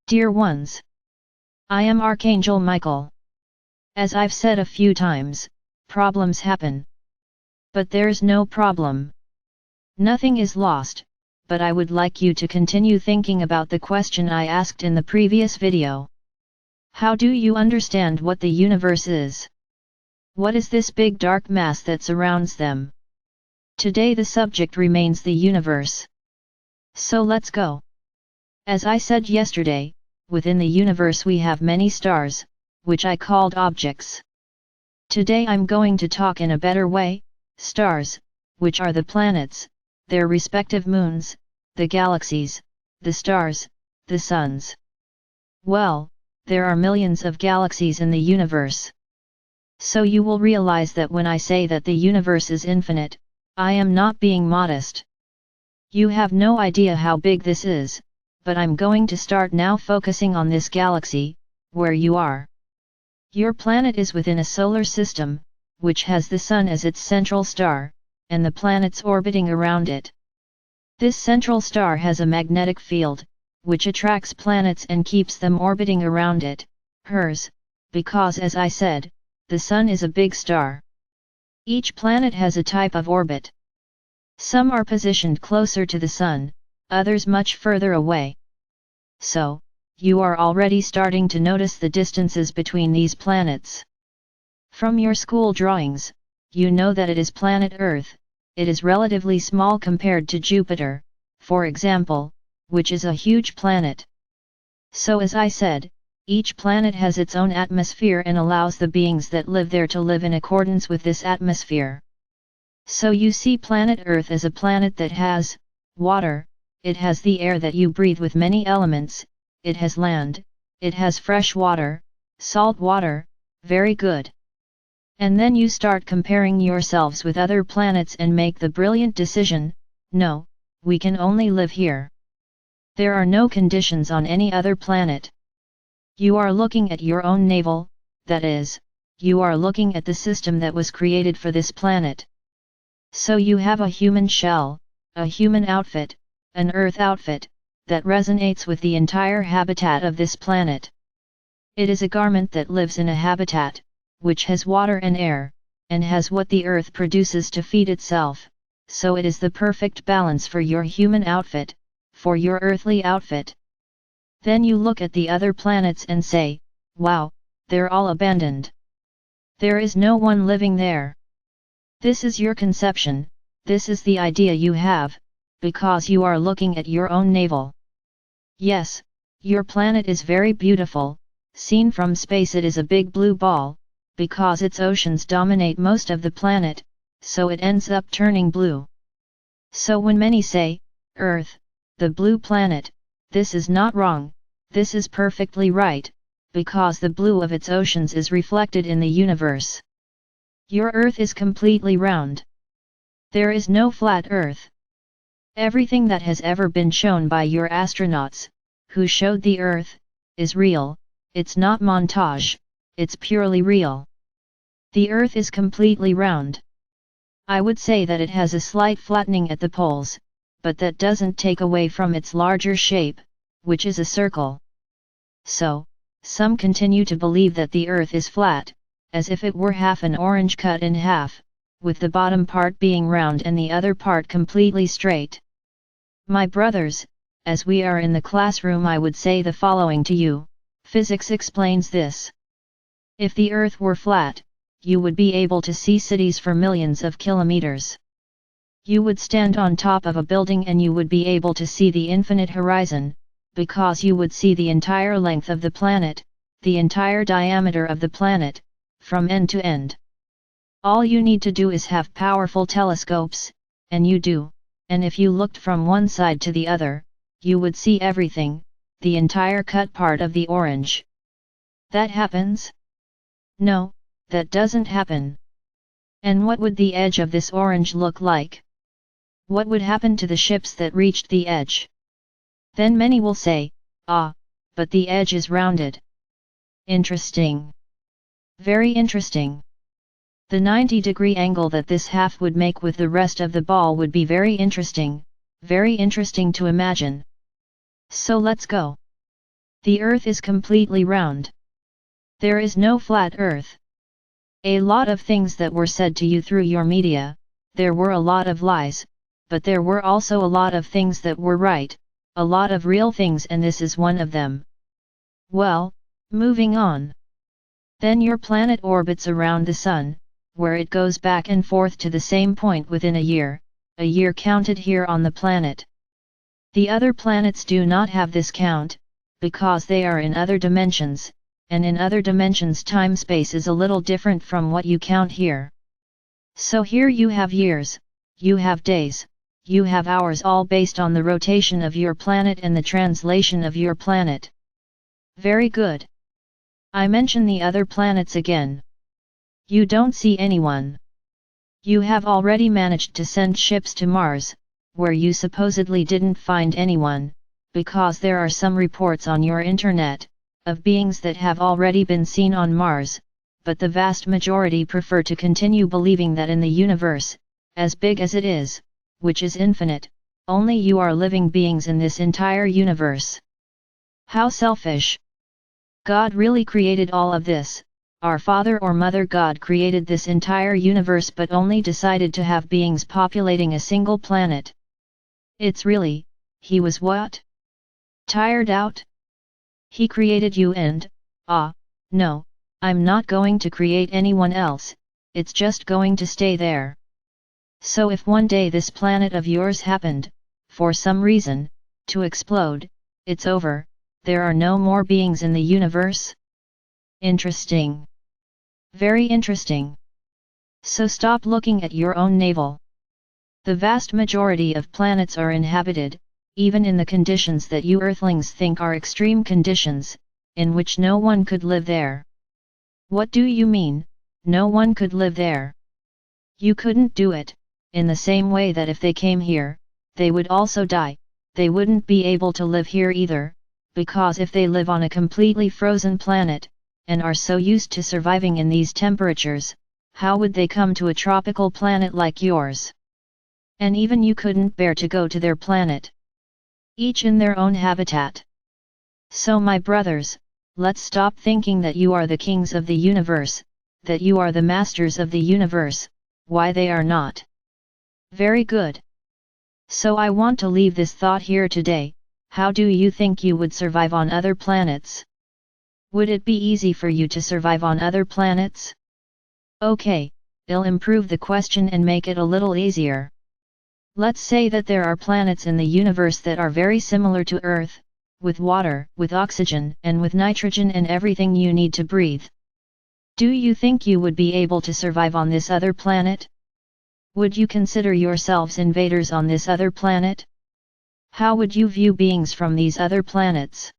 Dear ones, I am Archangel Michael. As I've said a few times, problems happen. But there's no problem. Nothing is lost, but I would like you to continue thinking about the question I asked in the previous video. How do you understand what the universe is? What is this big dark mass that surrounds them? Today the subject remains the universe. So let's go. As I said yesterday, within the universe we have many stars, which I called objects. Today I'm going to talk in a better way, stars, which are the planets, their respective moons, the galaxies, the stars, the suns. Well, there are millions of galaxies in the universe. So you will realize that when I say that the universe is infinite, I am not being modest. You have no idea how big this is, but I'm going to start now focusing on this galaxy, where you are. Your planet is within a solar system, which has the Sun as its central star, and the planets orbiting around it. This central star has a magnetic field, which attracts planets and keeps them orbiting around it, hers, because as I said, the Sun is a big star. Each planet has a type of orbit. Some are positioned closer to the Sun, others much further away. So, you are already starting to notice the distances between these planets. From your school drawings, you know that it is planet Earth. It is relatively small compared to Jupiter, for example, which is a huge planet. So as I said, each planet has its own atmosphere and allows the beings that live there to live in accordance with this atmosphere. So you see planet Earth as a planet that has water, it has the air that you breathe with many elements, it has land, it has fresh water, salt water, very good. And then you start comparing yourselves with other planets and make the brilliant decision, no, we can only live here. There are no conditions on any other planet. You are looking at your own navel, that is, you are looking at the system that was created for this planet. So you have a human shell, a human outfit, an Earth outfit, that resonates with the entire habitat of this planet. It is a garment that lives in a habitat, which has water and air, and has what the Earth produces to feed itself, so it is the perfect balance for your human outfit, for your earthly outfit. Then you look at the other planets and say, wow, they're all abandoned. There is no one living there. This is your conception, this is the idea you have, because you are looking at your own navel. Yes, your planet is very beautiful, seen from space it is a big blue ball, because its oceans dominate most of the planet, so it ends up turning blue. So when many say, Earth, the blue planet, this is not wrong, this is perfectly right, because the blue of its oceans is reflected in the universe. Your Earth is completely round. There is no flat Earth. Everything that has ever been shown by your astronauts, who showed the Earth, is real, it's not montage, it's purely real. The Earth is completely round. I would say that it has a slight flattening at the poles, but that doesn't take away from its larger shape, which is a circle. So, some continue to believe that the Earth is flat, as if it were half an orange cut in half, with the bottom part being round and the other part completely straight. My brothers, as we are in the classroom, I would say the following to you, physics explains this. If the Earth were flat, you would be able to see cities for millions of kilometers. You would stand on top of a building and you would be able to see the infinite horizon, because you would see the entire length of the planet, the entire diameter of the planet, from end to end. All you need to do is have powerful telescopes, and you do, and if you looked from one side to the other, you would see everything, the entire cut part of the orange. That happens? No, that doesn't happen. And what would the edge of this orange look like? What would happen to the ships that reached the edge? Then many will say, ah, but the edge is rounded. Interesting. Very interesting. The 90-degree angle that this half would make with the rest of the ball would be very interesting to imagine. So let's go. The Earth is completely round. There is no flat Earth. A lot of things that were said to you through your media, there were a lot of lies, but there were also a lot of things that were right, a lot of real things, and this is one of them. Well, moving on. Then your planet orbits around the Sun, where it goes back and forth to the same point within a year counted here on the planet. The other planets do not have this count, because they are in other dimensions, and in other dimensions time-space is a little different from what you count here. So here you have years, you have days, you have hours, all based on the rotation of your planet and the translation of your planet. Very good. I mention the other planets again. You don't see anyone. You have already managed to send ships to Mars, where you supposedly didn't find anyone, because there are some reports on your internet, of beings that have already been seen on Mars, but the vast majority prefer to continue believing that in the universe, as big as it is, which is infinite, only you are living beings in this entire universe. How selfish! God really created all of this. Our Father or Mother God created this entire universe but only decided to have beings populating a single planet. It's really, He was what? Tired out? He created you and, no, I'm not going to create anyone else, it's just going to stay there. So if one day this planet of yours happened, for some reason, to explode, it's over, there are no more beings in the universe? Interesting. Very interesting. So stop looking at your own navel. The vast majority of planets are inhabited, even in the conditions that you Earthlings think are extreme conditions, in which no one could live there. What do you mean, no one could live there? You couldn't do it, in the same way that if they came here, they would also die, they wouldn't be able to live here either, because if they live on a completely frozen planet, and are so used to surviving in these temperatures, how would they come to a tropical planet like yours? And even you couldn't bear to go to their planet. Each in their own habitat. So my brothers, let's stop thinking that you are the kings of the universe, that you are the masters of the universe, why they are not. Very good. So I want to leave this thought here today. How do you think you would survive on other planets? Would it be easy for you to survive on other planets? Okay, I'll improve the question and make it a little easier. Let's say that there are planets in the universe that are very similar to Earth, with water, with oxygen, and with nitrogen and everything you need to breathe. Do you think you would be able to survive on this other planet? Would you consider yourselves invaders on this other planet? How would you view beings from these other planets?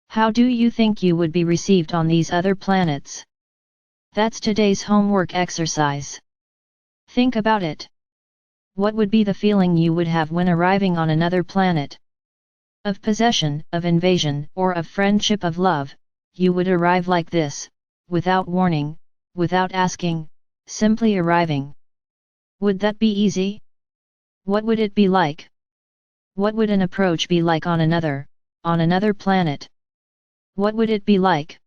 How do you think you would be received on these other planets? That's today's homework exercise. Think about it. What would be the feeling you would have when arriving on another planet? Of possession, of invasion, or of friendship, of love, you would arrive like this, without warning, without asking, simply arriving. Would that be easy? What would it be like? What would an approach be like on another planet? What would it be like?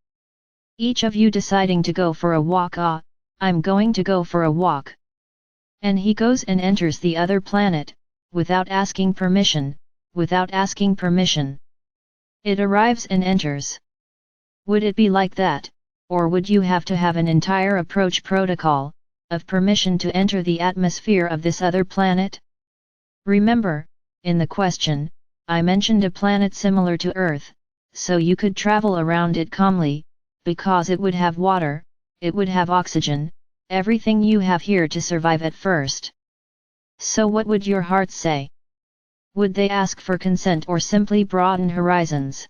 Each of you deciding to go for a walk. I'm going to go for a walk. And he goes and enters the other planet, without asking permission, without asking permission. It arrives and enters. Would it be like that, or would you have to have an entire approach protocol, of permission to enter the atmosphere of this other planet? Remember, in the question, I mentioned a planet similar to Earth, so you could travel around it calmly, because it would have water, it would have oxygen, everything you have here to survive at first. So what would your heart say? Would they ask for consent or simply broaden horizons?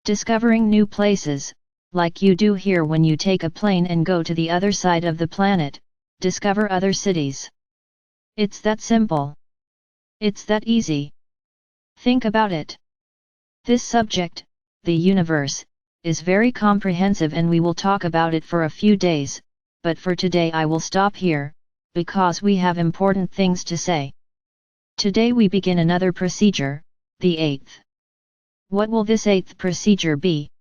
Discovering new places, like you do here when you take a plane and go to the other side of the planet, discover other cities. It's that simple. It's that easy. Think about it. This subject, the universe, is very comprehensive and we will talk about it for a few days, but for today I will stop here, because we have important things to say. Today we begin another procedure, the 8th. What will this 8th procedure be?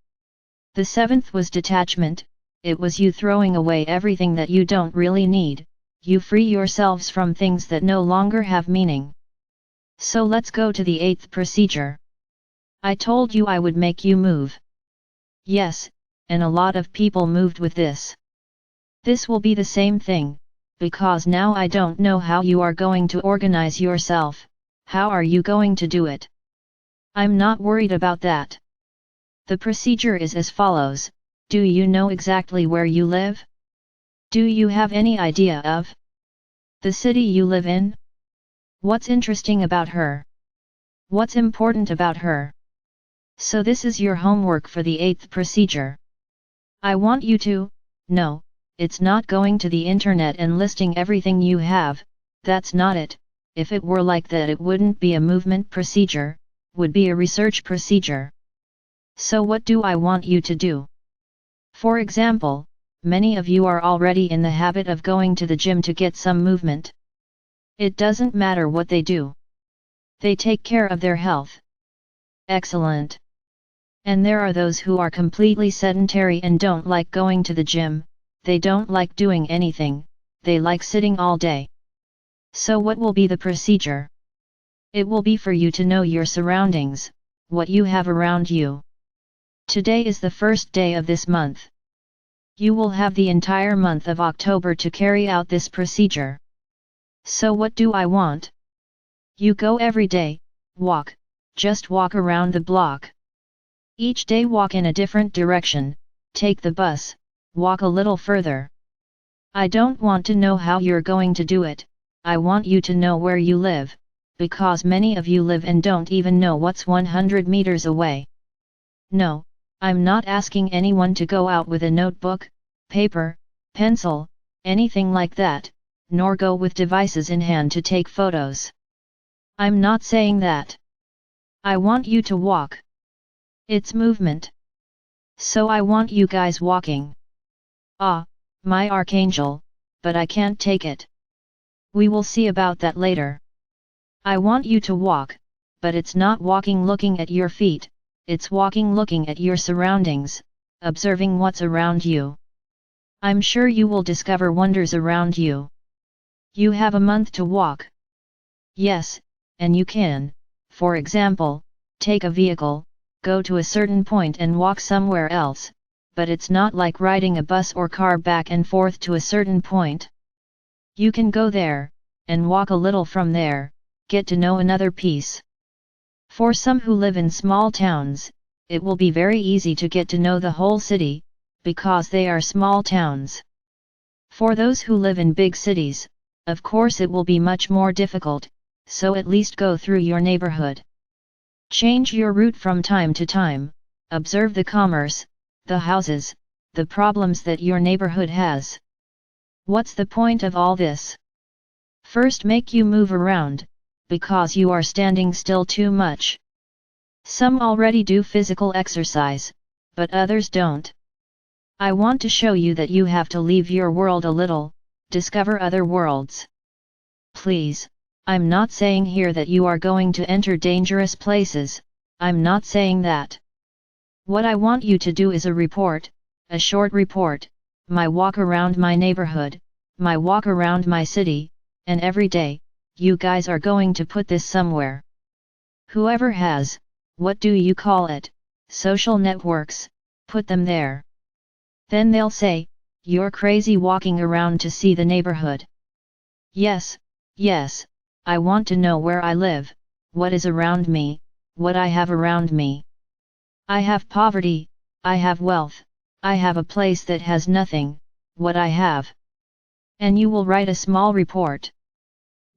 The 7th was detachment. It was you throwing away everything that you don't really need. You free yourselves from things that no longer have meaning. So let's go to the 8th procedure. I told you I would make you move. Yes, and a lot of people moved with this. This will be the same thing, because now I don't know how you are going to organize yourself. How are you going to do it? I'm not worried about that. The procedure is as follows. Do you know exactly where you live? Do you have any idea of the city you live in? What's interesting about her? What's important about her? So this is your homework for the 8th procedure. I want you to, no, it's not going to the internet and listing everything you have, that's not it. If it were like that it wouldn't be a movement procedure, would be a research procedure. So what do I want you to do? For example, many of you are already in the habit of going to the gym to get some movement. It doesn't matter what they do. They take care of their health. Excellent. And there are those who are completely sedentary and don't like going to the gym, they don't like doing anything, they like sitting all day. So what will be the procedure? It will be for you to know your surroundings, what you have around you. Today is the first day of this month. You will have the entire month of October to carry out this procedure. So what do I want? You go every day, walk, just walk around the block. Each day walk in a different direction, take the bus, walk a little further. I don't want to know how you're going to do it, I want you to know where you live, because many of you live and don't even know what's 100 meters away. No, I'm not asking anyone to go out with a notebook, paper, pencil, anything like that, nor go with devices in hand to take photos. I'm not saying that. I want you to walk. It's movement. So I want you guys walking. Ah, my Archangel, but I can't take it. We will see about that later. I want you to walk, but it's not walking looking at your feet, it's walking looking at your surroundings, observing what's around you. I'm sure you will discover wonders around you. You have a month to walk. Yes, and you can, for example, take a vehicle, go to a certain point and walk somewhere else, but it's not like riding a bus or car back and forth to a certain point. You can go there, and walk a little from there, get to know another piece. For some who live in small towns, it will be very easy to get to know the whole city, because they are small towns. For those who live in big cities, of course it will be much more difficult, so at least go through your neighborhood. Change your route from time to time, observe the commerce, the houses, the problems that your neighborhood has. What's the point of all this? First, make you move around, because you are standing still too much. Some already do physical exercise, but others don't. I want to show you that you have to leave your world a little, discover other worlds. Please, I'm not saying here that you are going to enter dangerous places, I'm not saying that. What I want you to do is a report, a short report, my walk around my neighborhood, my walk around my city, and every day, you guys are going to put this somewhere. Whoever has, what do you call it, social networks, put them there. Then they'll say, you're crazy walking around to see the neighborhood. Yes, yes, I want to know where I live, what is around me, what I have around me. I have poverty, I have wealth, I have a place that has nothing, what I have. And you will write a small report.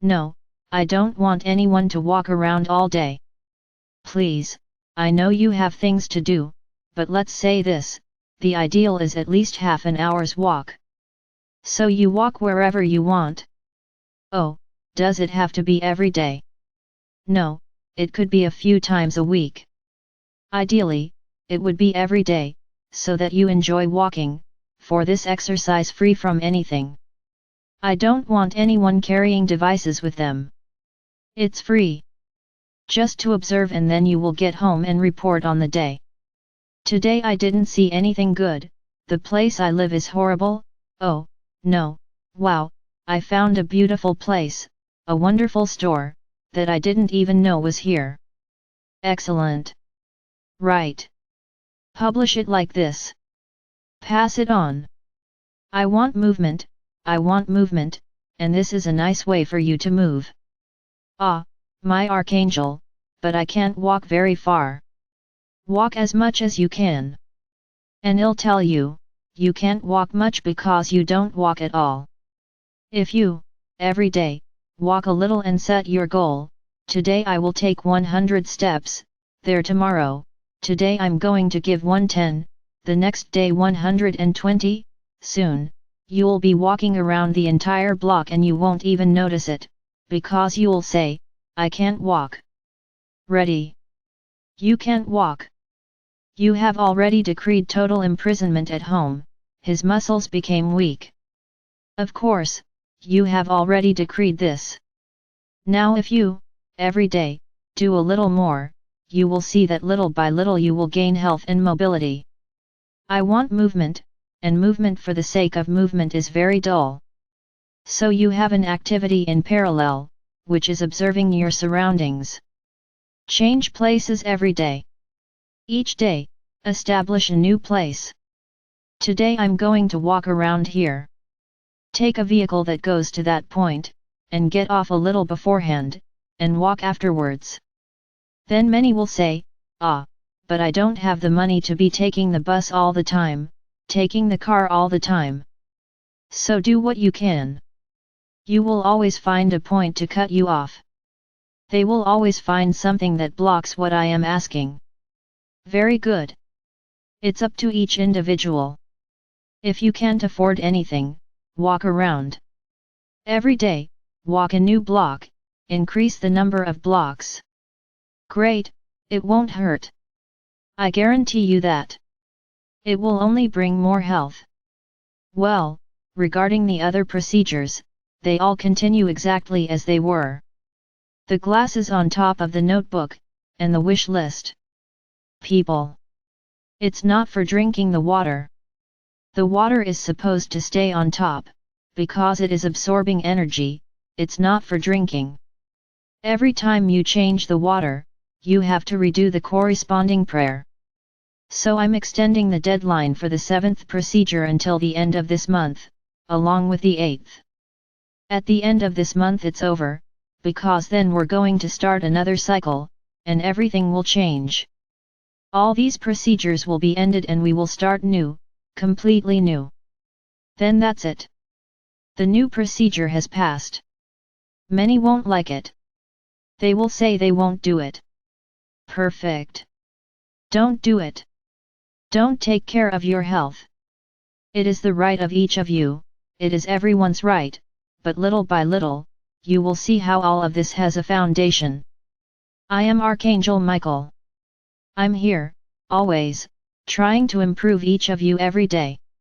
No, I don't want anyone to walk around all day. Please, I know you have things to do, but let's say this, the ideal is at least half an hour's walk. So you walk wherever you want. Oh, does it have to be every day? No, it could be a few times a week. Ideally, it would be every day, so that you enjoy walking, for this exercise free from anything. I don't want anyone carrying devices with them. It's free. just to observe, and then you will get home and report on the day. Today I didn't see anything good, the place I live is horrible, oh, no, wow, I found a beautiful place, a wonderful store, that I didn't even know was here. Excellent. Right. Publish it like this. Pass it on. I want movement, and this is a nice way for you to move. Ah, my Archangel, but I can't walk very far. Walk as much as you can. And I'll tell you, you can't walk much because you don't walk at all. If you, every day, walk a little and set your goal, today I will take 100 steps, there tomorrow, today I'm going to give 110, the next day 120, soon, you'll be walking around the entire block and you won't even notice it, because you'll say, I can't walk. Ready? You can't walk. You have already decreed total imprisonment at home, his muscles became weak. Of course, you have already decreed this. Now if you, every day, do a little more, you will see that little by little you will gain health and mobility. I want movement, and movement for the sake of movement is very dull. So you have an activity in parallel, which is observing your surroundings. Change places every day. Each day, establish a new place. Today I'm going to walk around here. Take a vehicle that goes to that point, and get off a little beforehand, and walk afterwards. Then many will say, ah, but I don't have the money to be taking the bus all the time, taking the car all the time. So do what you can. You will always find a point to cut you off. They will always find something that blocks what I am asking. Very good. It's up to each individual. If you can't afford anything, walk around. Every day, walk a new block, increase the number of blocks. Great, it won't hurt. I guarantee you that. It will only bring more health. Well, regarding the other procedures, they all continue exactly as they were. The glasses on top of the notebook, and the wish list. People. It's not for drinking the water. The water is supposed to stay on top, because it is absorbing energy, it's not for drinking. Every time you change the water, you have to redo the corresponding prayer. So I'm extending the deadline for the 7th procedure until the end of this month, along with the 8th. At the end of this month it's over, because then we're going to start another cycle, and everything will change. All these procedures will be ended and we will start new, completely new. Then that's it. The new procedure has passed. Many won't like it. They will say they won't do it. Perfect. Don't do it. Don't take care of your health. It is the right of each of you, it is everyone's right, but little by little, you will see how all of this has a foundation. I am Archangel Michael. I'm here, always, trying to improve each of you every day.